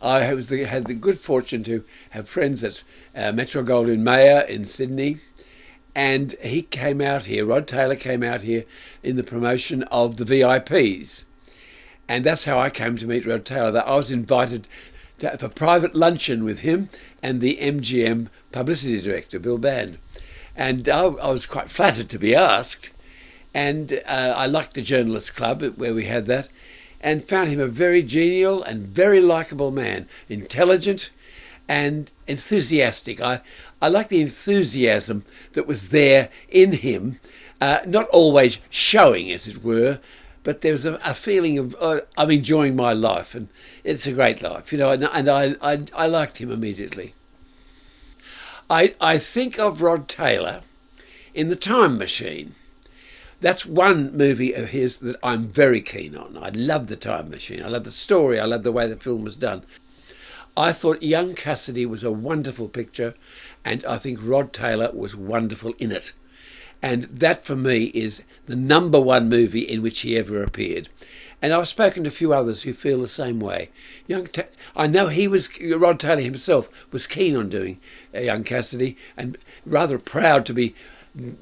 had the good fortune to have friends at Metro Goldwyn Mayer in Sydney, and he came out here. Rod Taylor came out here in the promotion of the VIPs, and that's how I came to meet Rod Taylor. That I was invited to have a private luncheon with him and the MGM publicity director, Bill Band, and I was quite flattered to be asked. And I liked the Journalists Club where we had that, and found him a very genial and very likeable man, intelligent and enthusiastic. I like the enthusiasm that was there in him, not always showing, as it were, but there was a feeling of I'm enjoying my life, and it's a great life, you know. And I liked him immediately. I think of Rod Taylor in The Time Machine. That's one movie of his that I'm very keen on. I love The Time Machine. I love the story. I love the way the film was done. I thought Young Cassidy was a wonderful picture, and I think Rod Taylor was wonderful in it. And that, for me, is the number one movie in which he ever appeared. And I've spoken to a few others who feel the same way. I know Rod Taylor himself was keen on doing Young Cassidy, and rather proud to be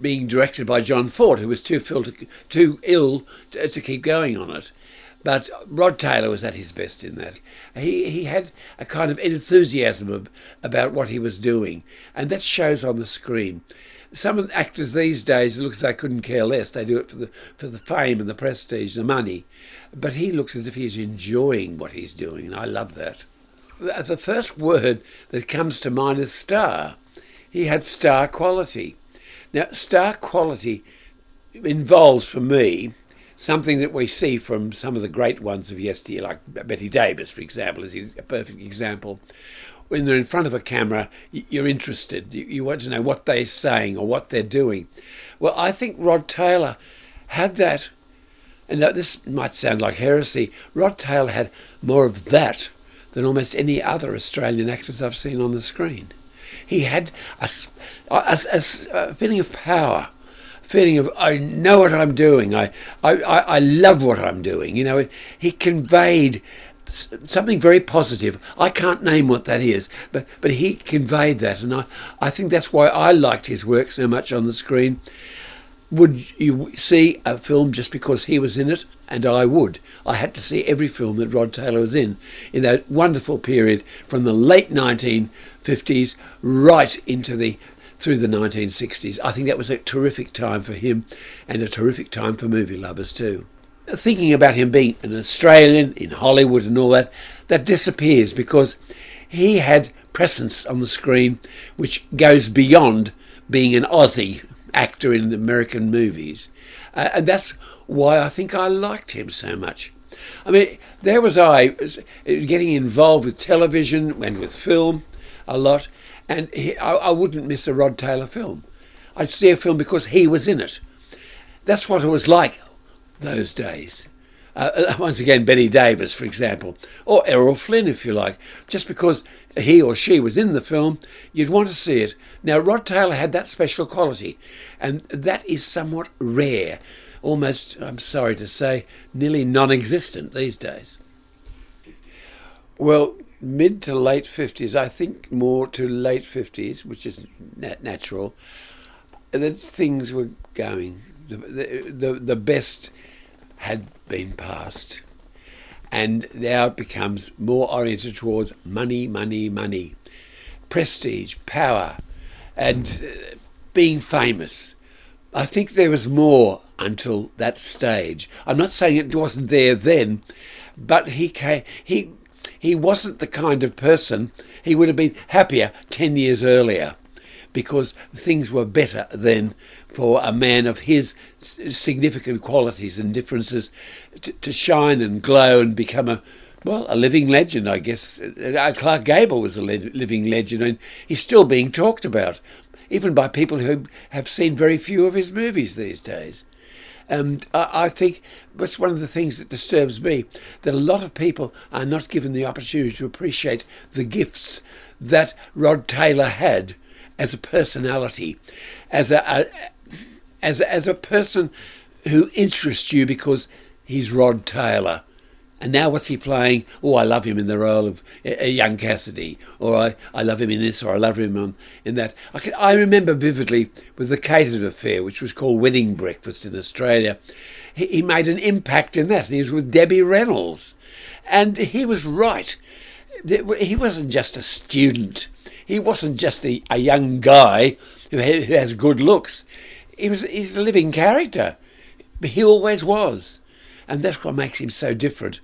being directed by John Ford, who was too ill to keep going on it. But Rod Taylor was at his best in that. He had a kind of enthusiasm about what he was doing, and that shows on the screen. Some of the actors these days, it looks as they couldn't care less. They do it for the fame and the prestige, the money. But he looks as if he's enjoying what he's doing, and I love that. The first word that comes to mind is star. He had star quality. Now, star quality involves, for me, something that we see from some of the great ones of yesteryear, like Betty Davis, for example, is a perfect example. When they're in front of a camera, you're interested. You want to know what they're saying or what they're doing. Well, I think Rod Taylor had that, and this might sound like heresy. Rod Taylor had more of that than almost any other Australian actors I've seen on the screen. He had a feeling of power, a feeling of, I know what I'm doing. I love what I'm doing. You know, he conveyed something very positive. I can't name what that is, but he conveyed that, and I think that's why I liked his work so much on the screen. Would you see a film just because he was in it? And I would. I had to see every film that Rod Taylor was in that wonderful period from the late 1950s right through the 1960s. I think that was a terrific time for him, and a terrific time for movie lovers too. Thinking about him being an Australian in Hollywood and all that disappears, because he had presence on the screen which goes beyond being an Aussie actor in American movies, and that's why I think I liked him so much. I mean, there was I getting involved with television and with film a lot, and I wouldn't miss a Rod Taylor film. I'd see a film because he was in it. That's what it was like those days. Once again, Betty Davis, for example, or Errol Flynn, if you like. Just because he or she was in the film, you'd want to see it. Now, Rod Taylor had that special quality, and that is somewhat rare, almost, I'm sorry to say, nearly non-existent these days. Well, mid to late 50s, I think more to late 50s, which is natural, that things were going. The best had been passed, and now it becomes more oriented towards money, money, money, prestige, power, and being famous. I think there was more until that stage. I'm not saying it wasn't there then, but he wasn't the kind of person. He would have been happier 10 years earlier, because things were better then for a man of his significant qualities and differences to shine and glow and become a living legend, I guess. Clark Gable was a living legend, and he's still being talked about, even by people who have seen very few of his movies these days. And I think that's one of the things that disturbs me, that a lot of people are not given the opportunity to appreciate the gifts that Rod Taylor had as a personality, as a person who interests you because he's Rod Taylor, And now what's he playing? Oh, I love him in the role of young Cassidy, or I love him in this, or I love him in that. I remember vividly with the Catered Affair, which was called Wedding Breakfast in Australia. He made an impact in that, and he was with Debbie Reynolds. And he was right. He wasn't just a student. He wasn't just a young guy who has good looks. He's a living character. He always was. And that's what makes him so different.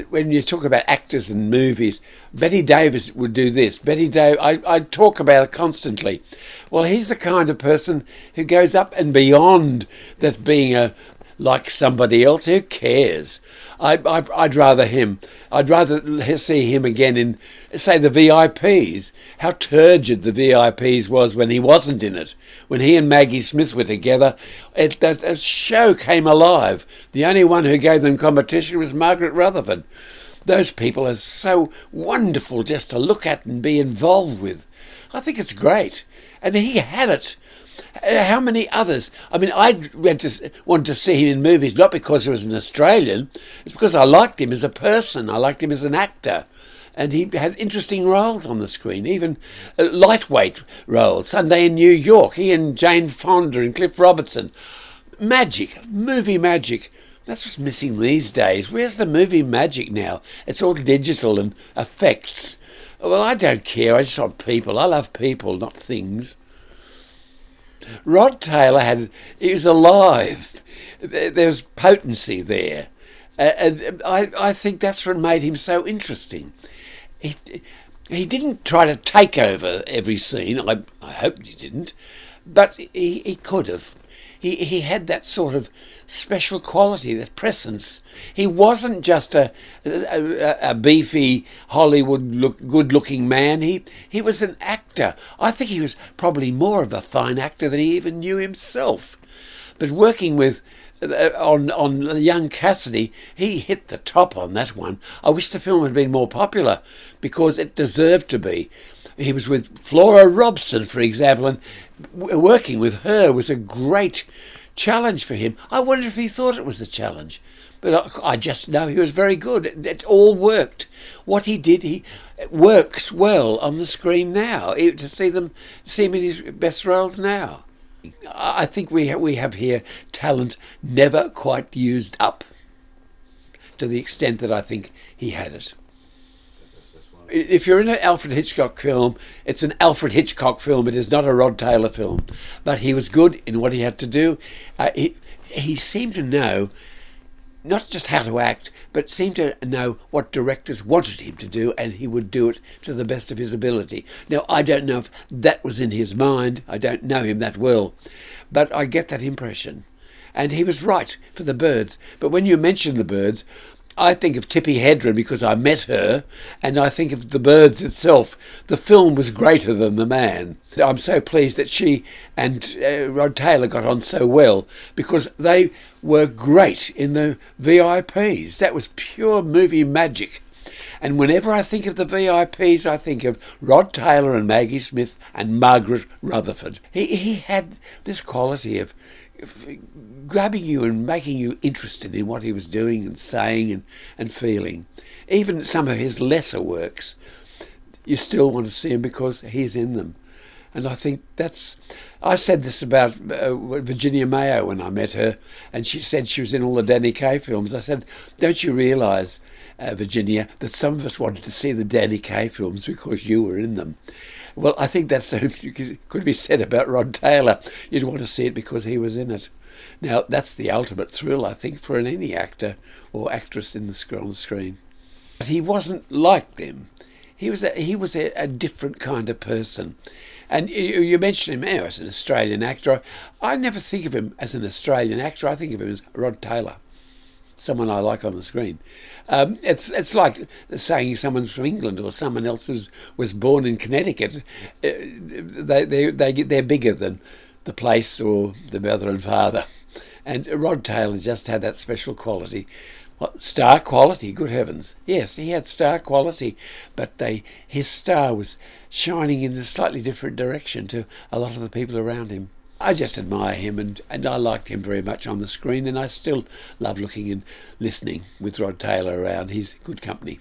When you talk about actors and movies, Bette Davis would do this. I talk about it constantly. Well, he's the kind of person who goes up and beyond that being like somebody else. Who cares? I'd rather him. I'd rather see him again in, say, the VIPs. How turgid the VIPs was when he wasn't in it. When he and Maggie Smith were together, that show came alive. The only one who gave them competition was Margaret Rutherford. Those people are so wonderful just to look at and be involved with. I think it's great. And he had it. How many others? I mean, I wanted to see him in movies, not because he was an Australian. It's because I liked him as a person. I liked him as an actor. And he had interesting roles on the screen, even lightweight roles. Sunday in New York, he and Jane Fonda and Cliff Robertson. Magic, movie magic. That's what's missing these days. Where's the movie magic now? It's all digital and effects. Well, I don't care. I just want people. I love people, not things. Rod Taylor he was alive. There was potency there. And I think that's what made him so interesting. He didn't try to take over every scene. I hope he didn't. But he could have. He had that sort of special quality, that presence. He wasn't just a beefy Hollywood good-looking man. He was an actor. I think he was probably more of a fine actor than he even knew himself. But working with on young Cassidy, he hit the top on that one. I wish the film had been more popular because it deserved to be. He was with Flora Robson, for example, and working with her was a great challenge for him. I wonder if he thought it was a challenge. But I just know he was very good. It all worked. What he did, he works well on the screen now. To see him in his best roles now. I think we have here talent never quite used up to the extent that I think he had it. If you're in an Alfred Hitchcock film, it's an Alfred Hitchcock film. It is not a Rod Taylor film. But he was good in what he had to do. He seemed to know not just how to act, but seemed to know what directors wanted him to do, and he would do it to the best of his ability. Now, I don't know if that was in his mind. I don't know him that well. But I get that impression. And he was right for The Birds. But when you mention The Birds, I think of Tippi Hedren because I met her, and I think of The Birds itself. The film was greater than the man. I'm so pleased that she and Rod Taylor got on so well because they were great in the VIPs. That was pure movie magic. And whenever I think of the VIPs, I think of Rod Taylor and Maggie Smith and Margaret Rutherford. He had this quality of grabbing you and making you interested in what he was doing and saying and feeling. Even some of his lesser works, you still want to see him because he's in them. And I think I said this about Virginia Mayo when I met her, and she said she was in all the Danny Kaye films. I said, don't you realise, Virginia, that some of us wanted to see the Danny Kaye films because you were in them? Well, I think that's could be said about Rod Taylor. You'd want to see it because he was in it. Now, that's the ultimate thrill, I think, for any actor or actress on the screen. But he wasn't like them. He was a different kind of person. And you mentioned him as an Australian actor. I never think of him as an Australian actor. I think of him as Rod Taylor, someone I like on the screen. It's like saying someone's from England or someone else who was born in Connecticut. They're bigger than the place or the mother and father. And Rod Taylor just had that special quality. What, star quality, good heavens. Yes, he had star quality, but his star was shining in a slightly different direction to a lot of the people around him. I just admire him, and I liked him very much on the screen, and I still love looking and listening with Rod Taylor around. He's good company.